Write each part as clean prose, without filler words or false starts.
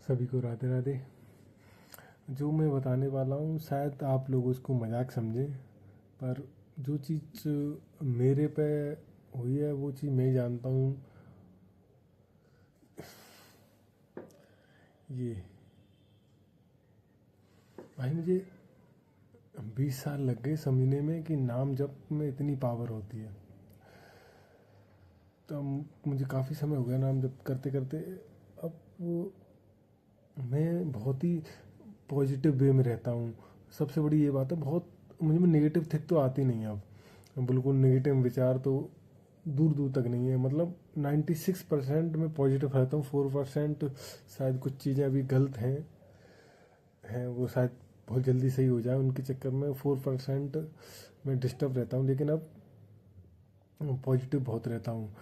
सभी को राधे राधे। जो मैं बताने वाला हूँ शायद आप लोग उसको मजाक समझें, पर जो चीज़ मेरे पे हुई है वो चीज़ मैं जानता हूँ। ये भाई मुझे 20 साल लग गए समझने में कि नाम जप में इतनी पावर होती है। तो मुझे काफ़ी समय हो गया नाम जप करते करते। अब वो मैं बहुत ही पॉजिटिव वे में रहता हूँ। सबसे बड़ी ये बात है, बहुत मुझे में नेगेटिव थिंक तो आती नहीं है अब। बिल्कुल नेगेटिव विचार तो दूर दूर तक नहीं है। मतलब 96% में पॉजिटिव रहता हूँ। 4% शायद कुछ चीज़ें अभी गलत हैं वो शायद बहुत जल्दी सही हो जाए, उनके चक्कर में 4% में डिस्टर्ब रहता हूँ। लेकिन अब पॉजिटिव बहुत रहता हूँ।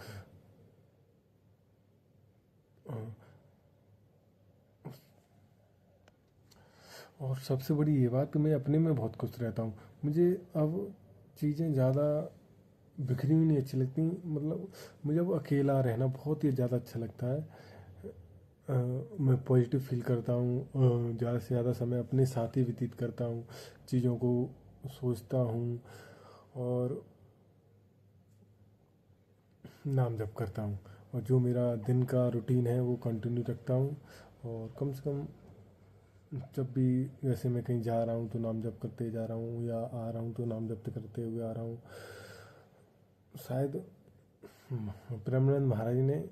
और सबसे बड़ी ये बात कि मैं अपने में बहुत खुश रहता हूँ। मुझे अब चीज़ें ज़्यादा बिखरी हुई नहीं अच्छी लगती। मतलब मुझे अब अकेला रहना बहुत ही ज़्यादा अच्छा लगता है। मैं पॉजिटिव फील करता हूँ। ज़्यादा से ज़्यादा समय अपने साथ ही व्यतीत करता हूँ, चीज़ों को सोचता हूँ और नाम जप करता हूँ। और जो मेरा दिन का रूटीन है वो कंटिन्यू रखता हूँ। और कम से कम जब भी जैसे मैं कहीं जा रहा हूँ तो नाम जप करते जा रहा हूँ, या आ रहा हूँ तो नाम जप करते हुए आ रहा हूँ। शायद प्रेमानंद महाराज ने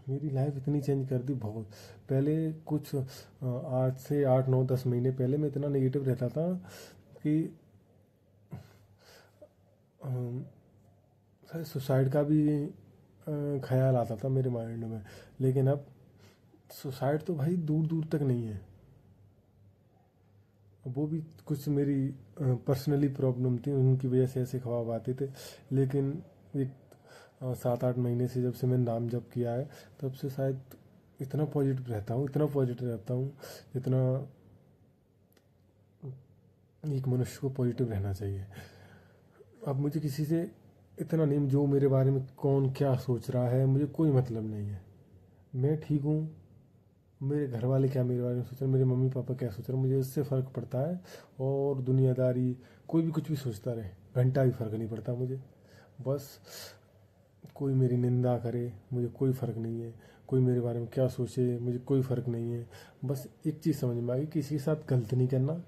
मेरी लाइफ इतनी चेंज कर दी बहुत। पहले कुछ आज से 8 9 10 महीने पहले मैं इतना नेगेटिव रहता था कि शायद सुसाइड का भी ख्याल आता था मेरे माइंड में। लेकिन अब सुसाइड तो भाई दूर दूर तक नहीं है। वो भी कुछ मेरी पर्सनली प्रॉब्लम थी, उनकी वजह से ऐसे ख्वाब आते थे। लेकिन एक 7 8 महीने से जब से मैंने नाम जप किया है तब से शायद इतना पॉजिटिव रहता हूँ, इतना पॉजिटिव रहता हूँ जितना एक मनुष्य को पॉजिटिव रहना चाहिए। अब मुझे किसी से इतना नहीं, जो मेरे बारे में कौन क्या सोच रहा है मुझे कोई मतलब नहीं है। मैं ठीक हूँ, मेरे घर वाले क्या मेरे बारे में सोच रहे हैं, मेरे मम्मी पापा क्या सोच रहे हैं, मुझे इससे फ़र्क पड़ता है। और दुनियादारी कोई भी कुछ भी सोचता रहे, घंटा भी फ़र्क नहीं पड़ता मुझे। बस कोई मेरी निंदा करे मुझे कोई फ़र्क नहीं है, कोई मेरे बारे में क्या सोचे मुझे कोई फ़र्क नहीं है। बस एक चीज़ समझ में आ गई, किसी के साथ गलत नहीं करना,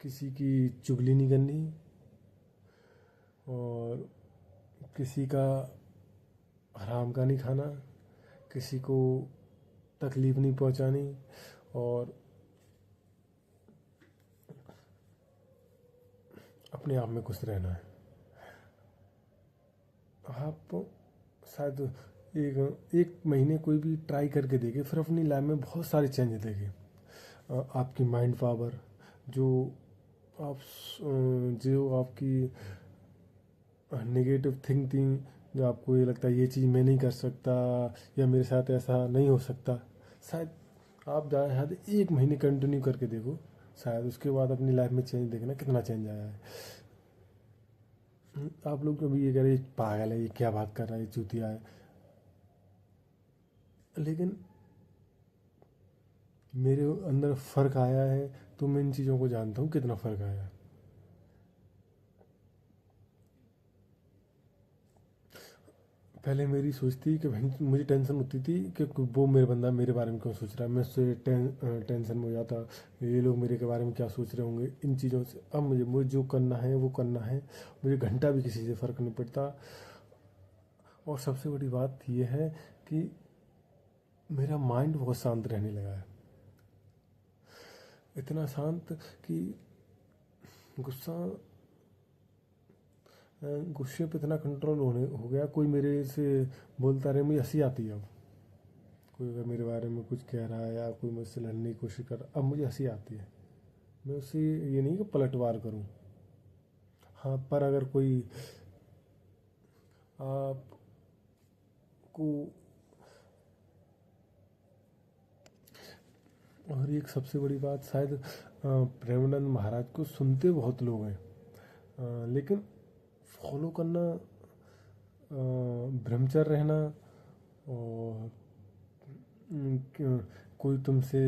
किसी की चुगली नहीं करनी, और किसी का हराम का नहीं खाना, किसी को तकलीफ़ नहीं पहुंचानी, और अपने आप में खुश रहना है। आप शायद एक एक महीने कोई भी ट्राई करके देखे, फिर अपनी लाइफ में बहुत सारे चेंज देखे। आपकी माइंड पावर, जो आप जो आपकी नेगेटिव थिंकिंग, जो आपको ये लगता है ये चीज़ मैं नहीं कर सकता या मेरे साथ ऐसा नहीं हो सकता, शायद आप शायद एक महीने कंटिन्यू करके देखो, शायद उसके बाद अपनी लाइफ में चेंज देखना कितना चेंज आया है। आप लोग कभी ये कह रहे पागल है, ये क्या बात कर रहा है, ये चूतिया है। लेकिन मेरे अंदर फ़र्क आया है तो मैं इन चीज़ों को जानता हूँ कितना फ़र्क आया है। पहले मेरी सोच थी कि भाई मुझे टेंशन होती थी कि वो मेरे बंदा मेरे बारे में क्यों सोच रहा है, मैं उससे टेंशन में हो जाता, ये लोग मेरे के बारे में क्या सोच रहे होंगे इन चीज़ों से। अब मुझे मुझे जो करना है वो करना है, मुझे घंटा भी किसी से फ़र्क नहीं पड़ता। और सबसे बड़ी बात यह है कि मेरा माइंड बहुत शांत रहने लगा है। इतना शांत कि गुस्सा गुस्से पे इतना कंट्रोल होने हो गया, कोई मेरे से बोलता रहे मुझे हंसी आती है। अब कोई अगर मेरे बारे में कुछ कह रहा है या कोई मुझसे लड़ने की कोशिश कर रहा, अब मुझे हंसी आती है। मैं उससे ये नहीं कि पलटवार करूं। हाँ, पर अगर कोई आपको, और एक सबसे बड़ी बात शायद प्रेमानंद महाराज को सुनते बहुत लोग हैं, लेकिन फॉलो करना, ब्रह्मचर्य रहना, और कोई तुमसे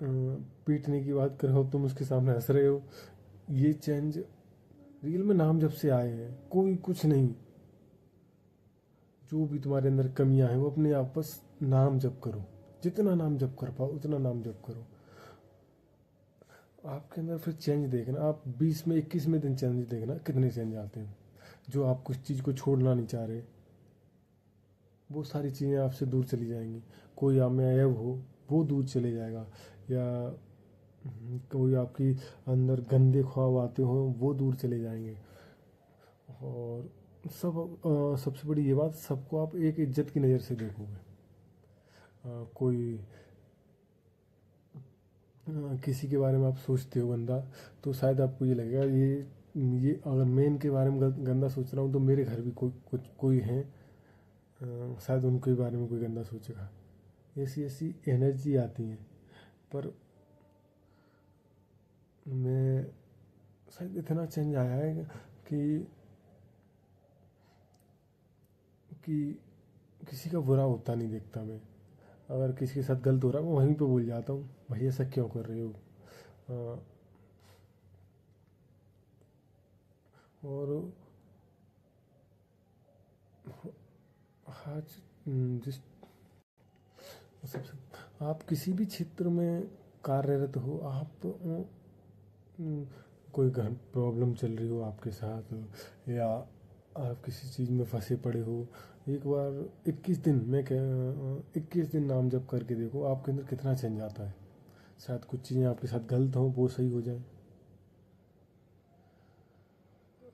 पीटने की बात कर रहे हो, तुम उसके सामने हंस रहे हो। ये चेंज रियल में नाम जब से आए हैं, कोई कुछ नहीं। जो भी तुम्हारे अंदर कमियां हैं वो अपने आप बस नाम जप करो, जितना नाम जप कर पाओ उतना नाम जप करो। आपके अंदर फिर चेंज देखना, आप 20 में 21 में दिन चेंज देखना, कितने चेंज आते हैं। जो आप कुछ चीज़ को छोड़ना नहीं चाह रहे, वो सारी चीज़ें आपसे दूर चली जाएंगी। कोई आप में ऐब हो वो दूर चले जाएगा, या कोई आपकी अंदर गंदे ख्वाब आते हो वो दूर चले जाएंगे। और सबसे बड़ी ये बात, सबको आप एक इज्जत की नज़र से देखोगे। कोई किसी के बारे में आप सोचते हो गंदा, तो शायद आपको ये लगेगा ये अगर मैं इनके बारे में गंदा सोच रहा हूँ तो मेरे घर भी कोई है, शायद उनके बारे में कोई गंदा सोचेगा। ऐसी ऐसी एनर्जी आती है। पर मैं शायद इतना चेंज आया है कि कि किसी का बुरा होता नहीं देखता मैं। अगर किसी के साथ गलत हो रहा है मैं वहीं पे बोल जाता हूँ, भाई ऐसा क्यों कर रहे हो। और आज जिस सबसे आप किसी भी क्षेत्र में कार्यरत हो, आप कोई घर प्रॉब्लम चल रही हो आपके साथ, या आप किसी चीज़ में फंसे पड़े हो, एक बार 21 दिन नाम जप करके देखो आपके अंदर कितना चेंज आता है। शायद कुछ चीज़ें आपके साथ गलत हों वो सही हो जाए।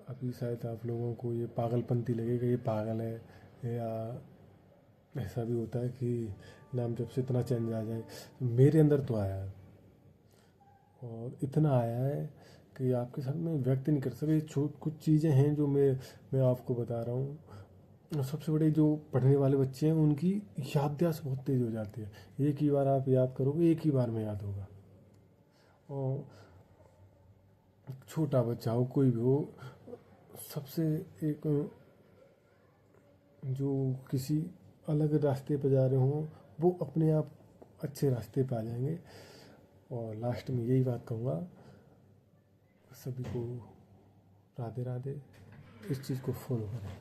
अभी शायद आप लोगों को ये पागलपंती लगेगा, ये पागल है, या ऐसा भी होता है कि नाम जब से इतना चेंज आ जाए। मेरे अंदर तो आया है, और इतना आया है कि आपके साथ मैं व्यक्त नहीं कर सकता। कुछ चीज़ें हैं जो मैं आपको बता रहा हूँ। सबसे बड़े जो पढ़ने वाले बच्चे हैं उनकी याददाश्त बहुत तेज़ हो जाती है। एक ही बार आप याद करोगे, एक ही बार में याद होगा। और छोटा बच्चा हो कोई भी हो, सबसे एक जो किसी अलग रास्ते पर जा रहे हों वो अपने आप अच्छे रास्ते पर आ जाएंगे। और लास्ट में यही बात कहूँगा सभी को, राधे राधे। इस चीज़ को फॉलो करें।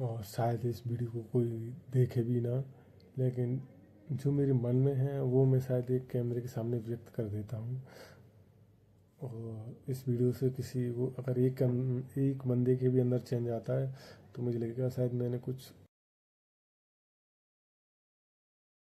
और शायद इस वीडियो को कोई देखे भी ना, लेकिन जो मेरे मन में है वो मैं शायद एक कैमरे के सामने व्यक्त कर देता हूँ। और इस वीडियो से किसी को अगर एक बंदे के भी अंदर चेंज आता है तो मुझे लगेगा शायद मैंने कुछ